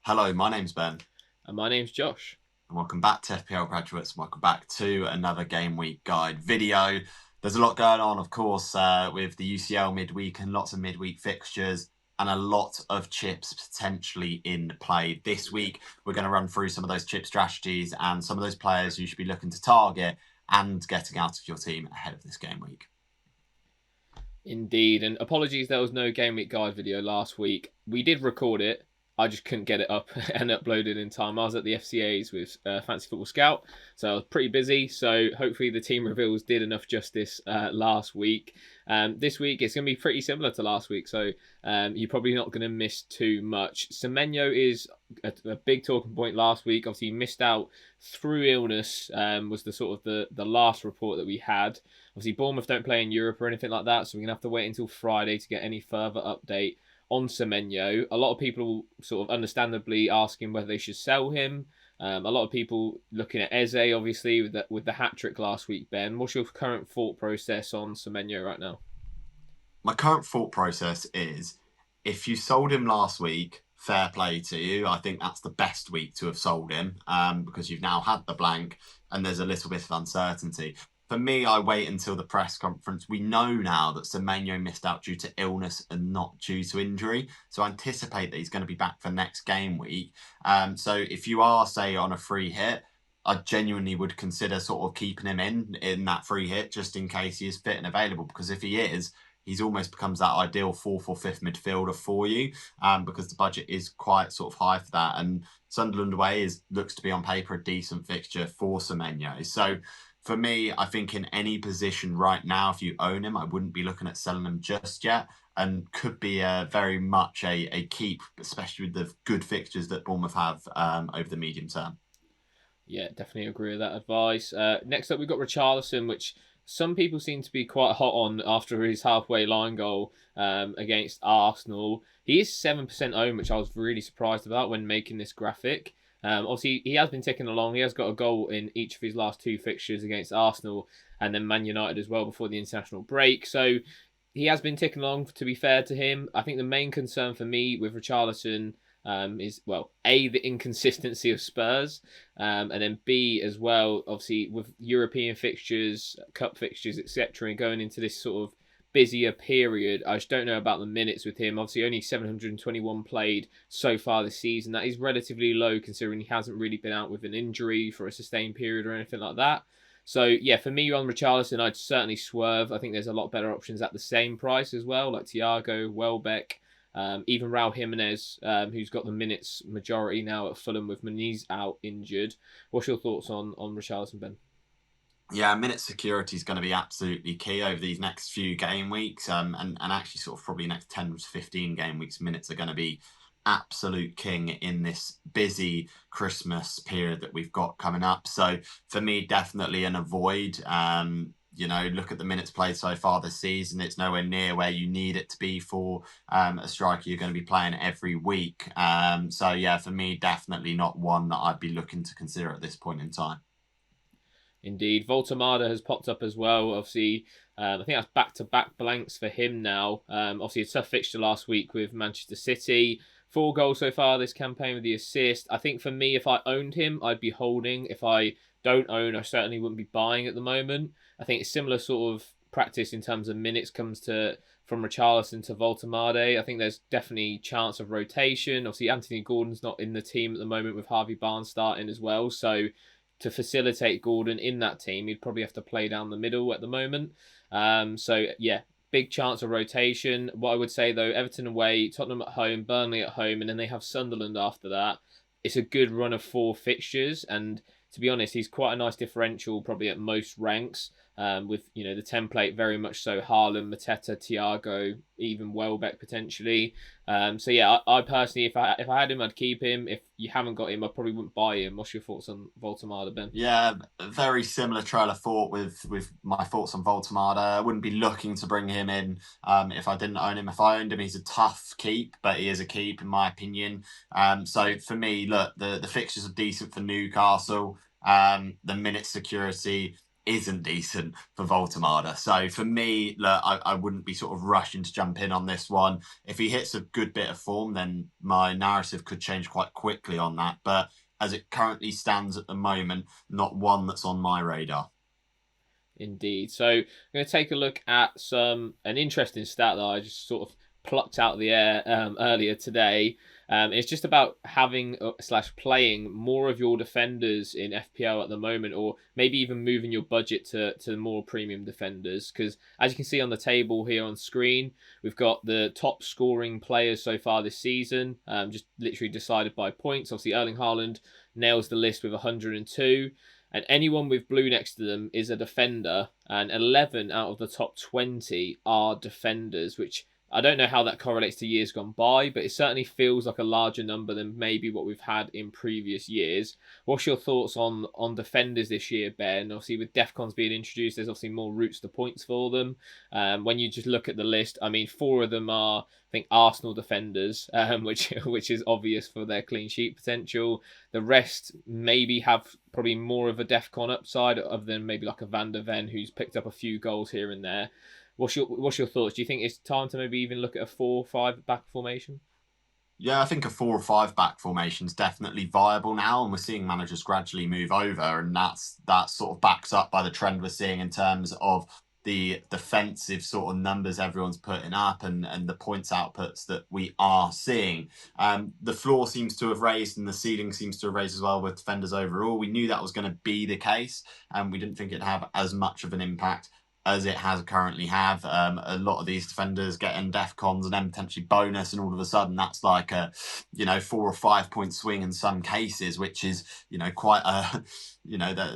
Hello, my name's Ben, And my name's Josh. and welcome back to FPL Graduates. Welcome back to another Game Week Guide video. There's a lot going on, of course, with the UCL midweek and lots of midweek fixtures, and a lot of chips potentially in play this week. We're going to run through some of those chip strategies and some of those players you should be looking to target and getting out of your team ahead of this game week. Indeed, and apologies there was no Game Week Guide video last week. We did record it, I just couldn't get it up and upload it in time. I was at the FCA's with Fancy Football Scout, so I was pretty busy. So hopefully the team reveals did enough justice last week. This week it's going to be pretty similar to last week, so you're probably not going to miss too much. Semenyo is a big talking point last week. Obviously, he missed out through illness. Was the sort of the last report that we had. Obviously, Bournemouth don't play in Europe or anything like that, so we're gonna have to wait until Friday to get any further update on Semenyo. A lot of people sort of understandably asking whether they should sell him. A lot of people looking at Eze, obviously, with the hat trick last week. Ben, what's your current thought process on Semenyo right now? My current thought process is if you sold him last week, fair play to you. I think that's the best week to have sold him because you've now had the blank and there's a little bit of uncertainty. For me, I wait until the press conference. We know now that Semenyo missed out due to illness and not due to injury. So I anticipate that he's going to be back for next game week. So if you are, say, on a free hit, I genuinely would consider sort of keeping him in that free hit just in case he is fit and available. Because if he is, he's almost becomes that ideal fourth or fifth midfielder for you because the budget is quite sort of high for that. And Sunderland away looks to be on paper a decent fixture for Semenyo. So for me, I think in any position right now, if you own him, I wouldn't be looking at selling him just yet. And could be very much a keep, especially with the good fixtures that Bournemouth have over the medium term. Yeah, definitely agree with that advice. Next up, we've got Richarlison, which some people seem to be quite hot on after his halfway line goal against Arsenal. He is 7% owned, which I was really surprised about when making this graphic. Obviously, he has been ticking along. He has got a goal in each of his last two fixtures against Arsenal and then Man United as well before the international break. So he has been ticking along, to be fair to him. I think the main concern for me with Richarlison is, well, A, the inconsistency of Spurs, and then B, as well, obviously, with European fixtures, cup fixtures, etc., and going into this sort of busier period. I just don't know about the minutes with him. Obviously, only 721 played so far this season. That is relatively low considering he hasn't really been out with an injury for a sustained period or anything like that. So, yeah, for me on Richarlison, I'd certainly swerve. I think there's a lot better options at the same price as well, like Thiago, Welbeck, even Raul Jimenez, who's got the minutes majority now at Fulham with Muniz out injured. What's your thoughts on Richarlison, Ben? Yeah, minute security is going to be absolutely key over these next few game weeks, and actually sort of probably next 10 to 15 game weeks. Minutes are going to be absolute king in this busy Christmas period that we've got coming up. So for me, definitely an avoid. Look at the minutes played so far this season. It's nowhere near where you need it to be for a striker you're going to be playing every week. So yeah, for me, definitely not one that I'd be looking to consider at this point in time. Indeed, Voltamada has popped up as well. Obviously, I think that's back-to-back blanks for him now. Obviously, a tough fixture last week with Manchester City. 4 goals so far this campaign with the assist. I think for me, if I owned him, I'd be holding. If I don't own, I certainly wouldn't be buying at the moment. I think it's similar sort of practice in terms of minutes comes to from Richarlison to Voltamade. I think there's definitely chance of rotation. Obviously, Anthony Gordon's not in the team at the moment with Harvey Barnes starting as well. So to facilitate Gordon in that team, he'd probably have to play down the middle at the moment. So yeah, big chance of rotation. What I would say though, Everton away, Tottenham at home, Burnley at home, and then they have Sunderland after that. It's a good run of 4 fixtures, and to be honest, he's quite a nice differential, probably at most ranks. With the template very much so Haaland, Mateta, Thiago, even Welbeck potentially. So yeah, I personally, if I had him, I'd keep him. If you haven't got him, I probably wouldn't buy him. What's your thoughts on Voltamada, Ben? Yeah, very similar trail of thought with my thoughts on Voltemada. I wouldn't be looking to bring him in if I didn't own him. If I owned him, he's a tough keep, but he is a keep in my opinion. So for me, look, the fixtures are decent for Newcastle. The minute security isn't decent for Voltemada. So for me, look, I wouldn't be sort of rushing to jump in on this one. If he hits a good bit of form, then my narrative could change quite quickly on that. But as it currently stands at the moment, not one that's on my radar. Indeed. So I'm going to take a look at an interesting stat that I just sort of plucked out of the air earlier today. It's just about having slash playing more of your defenders in FPL at the moment, or maybe even moving your budget to more premium defenders. Because as you can see on the table here on screen, we've got the top scoring players so far this season, just literally decided by points. Obviously, Erling Haaland nails the list with 102. And anyone with blue next to them is a defender, and 11 out of the top 20 are defenders, which I don't know how that correlates to years gone by, but it certainly feels like a larger number than maybe what we've had in previous years. What's your thoughts on defenders this year, Ben? Obviously, with DEFCONs being introduced, there's obviously more routes to points for them. When you just look at the list, I mean, 4 of them are, I think, Arsenal defenders, which is obvious for their clean sheet potential. The rest maybe have probably more of a DEFCON upside, other than maybe like a Van der Ven who's picked up a few goals here and there. What's your thoughts? Do you think it's time to maybe even look at a 4-5 back formation? Yeah, I think a 4 or 5 back formation is definitely viable now, and we're seeing managers gradually move over, and that sort of backs up by the trend we're seeing in terms of the defensive sort of numbers everyone's putting up and the points outputs that we are seeing. The floor seems to have raised and the ceiling seems to have raised as well with defenders overall. We knew that was going to be the case, and we didn't think it'd have as much of an impact as it has currently have. A lot of these defenders getting defcons and then potentially bonus, and all of a sudden that's like a 4 or 5 point swing in some cases, which is quite a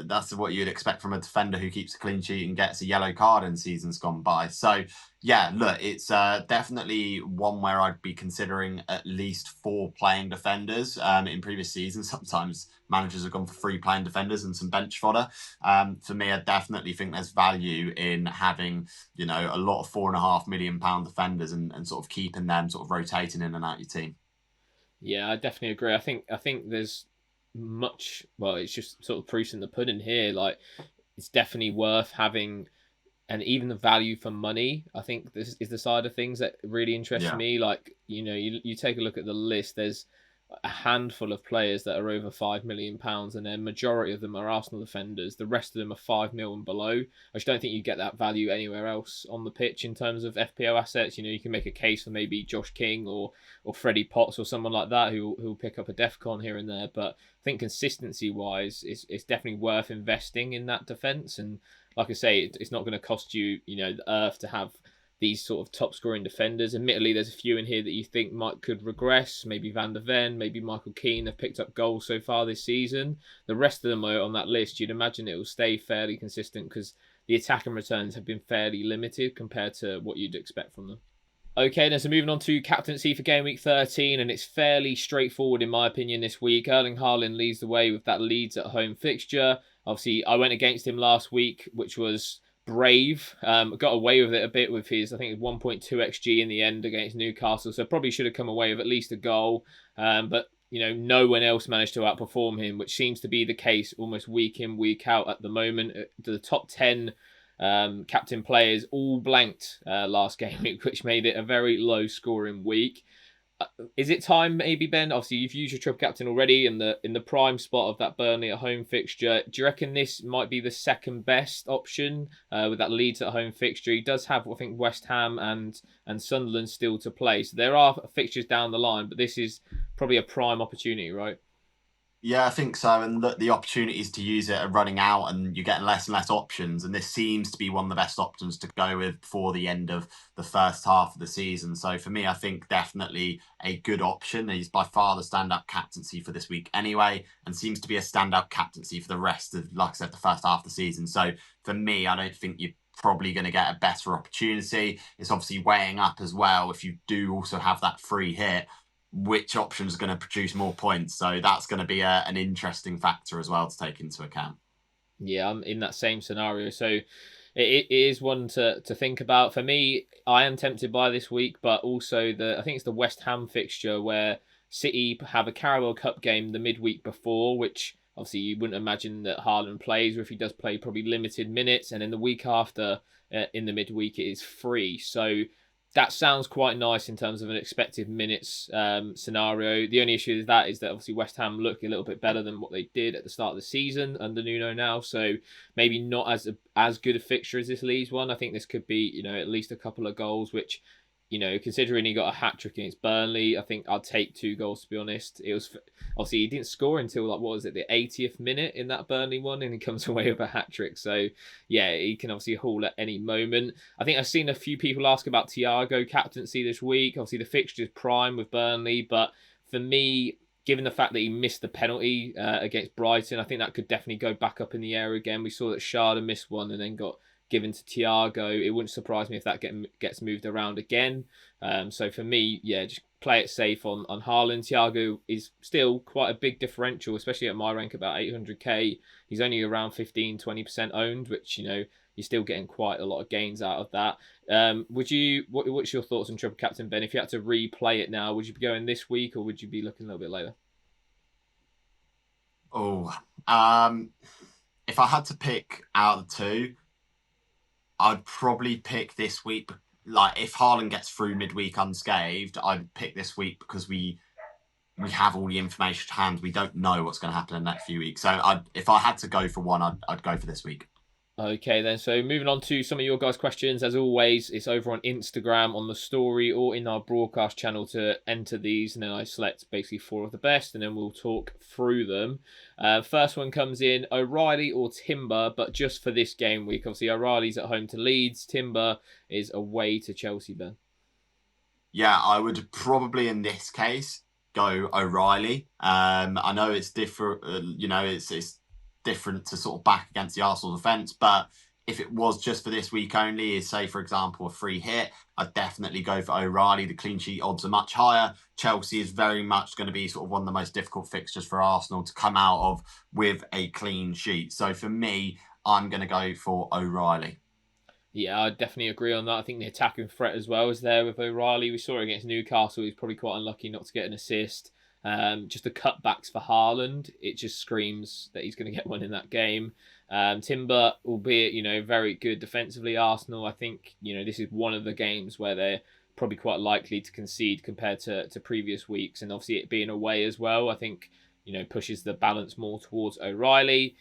that's what you'd expect from a defender who keeps a clean sheet and gets a yellow card in seasons gone by. So yeah, look, it's definitely one where I'd be considering at least 4 playing defenders. In previous seasons, sometimes managers have gone for 3 playing defenders and some bench fodder. For me, I definitely think there's value in having, a lot of £4.5 million defenders and sort of keeping them sort of rotating in and out your team. Yeah, I definitely agree. I think there's much. Well, it's just sort of proofs in the pudding here. Like, it's definitely worth having, and even the value for money. I think this is the side of things that really interests Yeah. me. Like, you take a look at the list. There's a handful of players that are over £5 million, and then majority of them are Arsenal defenders. The rest of them are 5 mil and below. I just don't think you get that value anywhere else on the pitch in terms of FPO assets. You can make a case for maybe Josh King or Freddie Potts or someone like that who'll pick up a DEFCON here and there. But I think consistency wise, it's definitely worth investing in that defense. And like I say, it's not going to cost you, the earth to have these sort of top scoring defenders. Admittedly, there's a few in here that you think could regress. Maybe Van der Ven, maybe Michael Keane have picked up goals so far this season. The rest of them are on that list. You'd imagine it will stay fairly consistent because the attacking returns have been fairly limited compared to what you'd expect from them. Okay, then so moving on to captaincy for game week 13, and it's fairly straightforward in my opinion this week. Erling Haaland leads the way with that Leeds at home fixture. Obviously, I went against him last week, which was brave. Got away with it a bit with his, I think, 1.2 XG in the end against Newcastle, so probably should have come away with at least a goal. But no one else managed to outperform him, which seems to be the case almost week in, week out at the moment. The top 10 captain players all blanked last game week, which made it a very low scoring week. Is it time maybe, Ben? Obviously, you've used your triple captain already in the prime spot of that Burnley at home fixture. Do you reckon this might be the second best option with that Leeds at home fixture? He does have, I think, West Ham and Sunderland still to play, so there are fixtures down the line, but this is probably a prime opportunity, right? Yeah, I think so. And the opportunities to use it are running out, and you're getting less and less options. And this seems to be one of the best options to go with before the end of the first half of the season. So for me, I think definitely a good option. He's by far the standout captaincy for this week anyway, and seems to be a standout captaincy for the rest of, like I said, the first half of the season. So for me, I don't think you're probably going to get a better opportunity. It's obviously weighing up as well if you do also have that free hit, which option is going to produce more points. So that's going to be an interesting factor as well to take into account. Yeah, I'm in that same scenario. So it is one to think about. For me, I am tempted by this week, but also I think it's the West Ham fixture where City have a Carabao Cup game the midweek before, which obviously you wouldn't imagine that Haaland plays, or if he does play, probably limited minutes. And then the week after, in the midweek, it is free. So that sounds quite nice in terms of an expected minutes scenario. The only issue with that is that obviously West Ham look a little bit better than what they did at the start of the season under Nuno now. So maybe not as good a fixture as this Leeds one. I think this could be, at least a couple of goals, which, considering he got a hat trick against Burnley, I think I'd take 2 goals, to be honest. It was obviously he didn't score until what was it, the 80th minute in that Burnley one, and he comes away with a hat trick. So yeah, he can obviously haul at any moment. I think I've seen a few people ask about Thiago captaincy this week. Obviously the fixture's prime with Burnley, but for me, given the fact that he missed the penalty against Brighton, I think that could definitely go back up in the air again. We saw that Sharda missed one and then got given to Thiago. It wouldn't surprise me if that gets moved around again. So for me, yeah, just play it safe on Haaland. Thiago is still quite a big differential, especially at my rank about 800k. He's only around 15-20% owned, which, you're still getting quite a lot of gains out of that. What's your thoughts on Triple Captain, Ben? If you had to replay it now, would you be going this week or would you be looking a little bit later? Oh, if I had to pick out of the two, I'd probably pick this week. Like, if Haaland gets through midweek unscathed, I'd pick this week because we have all the information to hand. We don't know what's going to happen in the next few weeks. So if I had to go for one, I'd go for this week. Okay, then. So moving on to some of your guys' questions. As always, it's over on Instagram on the story or in our broadcast channel to enter these, and then I select basically 4 of the best, and then we'll talk through them. First one comes in: O'Reilly or Timber, but just for this game week. Obviously, O'Reilly's at home to Leeds. Timber is away to Chelsea. Ben. Yeah, I would probably in this case go O'Reilly. I know it's different. It's different to sort of back against the Arsenal defence, but if it was just for this week only, say for example a free hit, I'd definitely go for O'Reilly. The clean sheet odds are much higher. Chelsea is very much going to be sort of one of the most difficult fixtures for Arsenal to come out of with a clean sheet. So for me, I'm going to go for O'Reilly. Yeah, I definitely agree on that. I think the attacking threat as well is there with O'Reilly. We saw it against Newcastle. He's probably quite unlucky not to get an assist. Just the cutbacks for Haaland, it just screams that he's going to get one in that game. Timber, albeit, very good defensively, Arsenal, I think, this is one of the games where they're probably quite likely to concede compared to previous weeks. And obviously it being away as well, I think, pushes the balance more towards O'Reilly.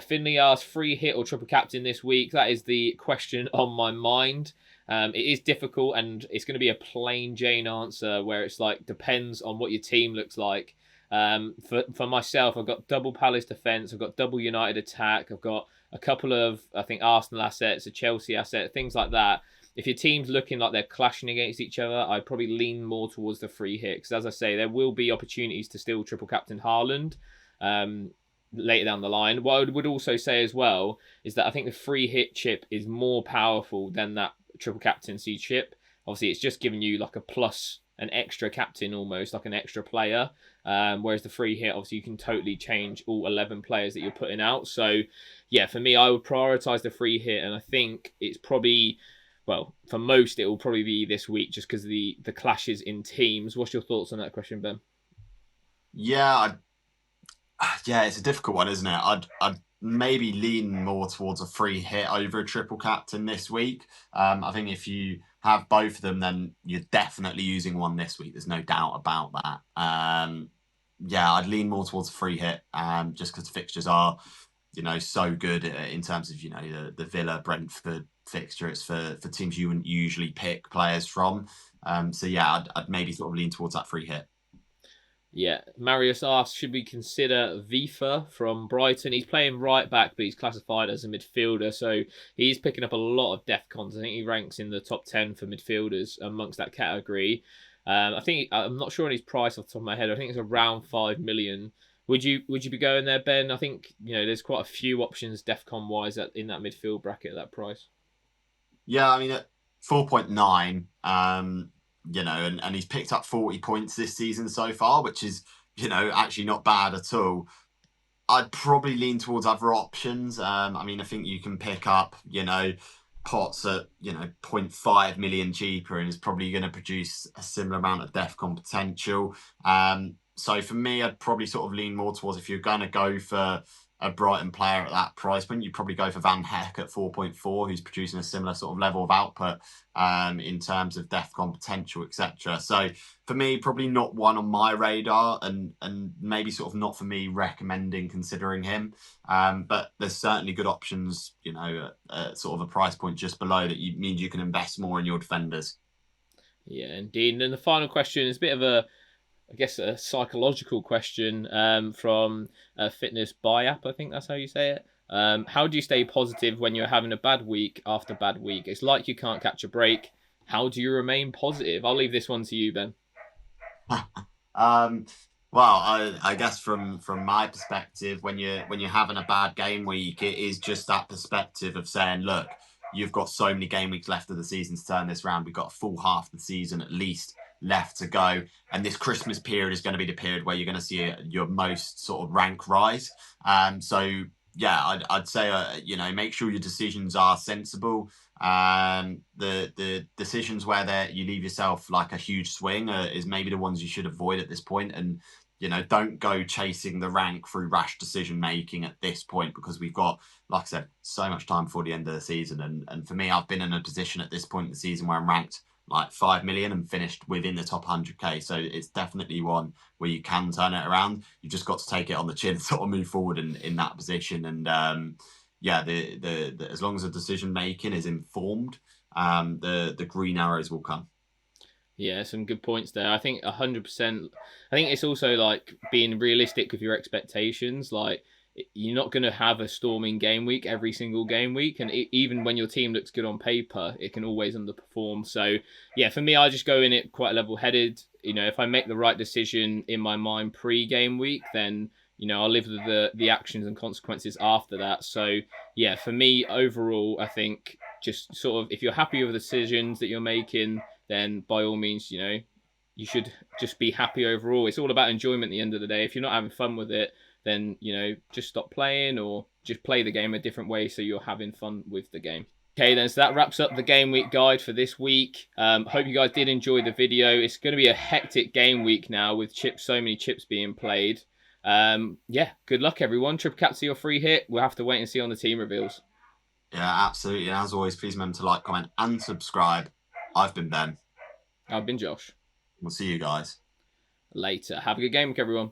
Finley asks, free hit or triple captain this week? That is the question on my mind. It is difficult, and it's going to be a plain Jane answer where it's like depends on what your team looks like. For myself, I've got double Palace defense, I've got double United attack, I've got a couple of, I think, Arsenal assets, a Chelsea asset, things like that. If your team's looking like they're clashing against each other, I'd probably lean more towards the free hit. Because as I say, there will be opportunities to still triple captain Haaland later down the line. What I would also say as well is that I think the free hit chip is more powerful than that triple captaincy chip. Obviously, it's just giving you like a plus, an extra captain almost, like an extra player. Whereas the free hit, obviously, you can totally change all 11 players that you're putting out. So, yeah, for me, I would prioritise the free hit. And I think it's probably, well, for most, it will probably be this week just because of the clashes in teams. What's your thoughts on that question, Ben? Yeah, it's a difficult one, isn't it? I'd maybe lean more towards a free hit over a triple captain this week. I think if you have both of them, then you're definitely using one this week. There's no doubt about that. I'd lean more towards a free hit, just because the fixtures are, so good in terms of, the Villa Brentford fixture. It's for teams you wouldn't usually pick players from. I'd maybe sort of lean towards that free hit. Yeah, Marius asks, should we consider Vifa from Brighton? He's playing right back, but he's classified as a midfielder, so he's picking up a lot of defcons. I think he ranks in the top 10 for midfielders amongst that category. I'm not sure on his price off the top of my head. I think it's around 5 million. Would you be going there, Ben? I think there's quite a few options defcon wise in that midfield bracket at that price. Yeah, I mean at 4.9. And he's picked up 40 points this season so far, which is, actually not bad at all. I'd probably lean towards other options. I think you can pick up, pots at, 0.5 million cheaper and is probably going to produce a similar amount of defcon potential. So for me, I'd probably sort of lean more towards if you're going to go for a Brighton player at that price point, you'd probably go for Van Heck at 4.4, who's producing a similar sort of level of output in terms of DEFCON potential, etc. So for me, probably not one on my radar, and maybe sort of not for me recommending considering him. But there's certainly good options, at sort of a price point just below that means you can invest more in your defenders. Yeah, indeed. And then the final question is a bit of I guess, a psychological question from Fitness Buy App. I think that's how you say it. How do you stay positive when you're having a bad week after bad week? It's like you can't catch a break. How do you remain positive? I'll leave this one to you, Ben. um, well, I guess from my perspective, when you're having a bad game week, it is just that perspective of saying, look, you've got so many game weeks left of the season to turn this around. We've got a full half of the season at least left to go, and this Christmas period is going to be the period where you're going to see your most sort of rank rise. So yeah, I'd say make sure your decisions are sensible. The decisions where you leave yourself like a huge swing is maybe the ones you should avoid at this point, and don't go chasing the rank through rash decision making at this point, because we've got, like I said, so much time before the end of the season. And for me, I've been in a position at this point in the season where I'm ranked like 5 million and finished within the top 100k. So it's definitely one where you can turn it around. You've just got to take it on the chin, sort of move forward in that position. And yeah, the as long as the decision making is informed, the green arrows will come. Yeah, some good points there. I think 100%. I think it's also like being realistic with your expectations. Like you're not going to have a storming game week every single game week, and even when your team looks good on paper, it can always underperform. So yeah, for me, I just go in it quite level headed. If I make the right decision in my mind pre-game week, then I'll live with the actions and consequences after that. So yeah, for me overall, I think just sort of if you're happy with the decisions that you're making, then by all means, you should just be happy overall. It's all about enjoyment at the end of the day. If you're not having fun with it, then, just stop playing or just play the game a different way so you're having fun with the game. Okay, then, so that wraps up the game week guide for this week. Hope you guys did enjoy the video. It's going to be a hectic game week now with so many chips being played. Yeah, good luck, everyone. Triple Captain your free hit. We'll have to wait and see on the team reveals. Yeah, absolutely. And as always, please remember to like, comment, and subscribe. I've been Ben. I've been Josh. We'll see you guys Later. Have a good game week, everyone.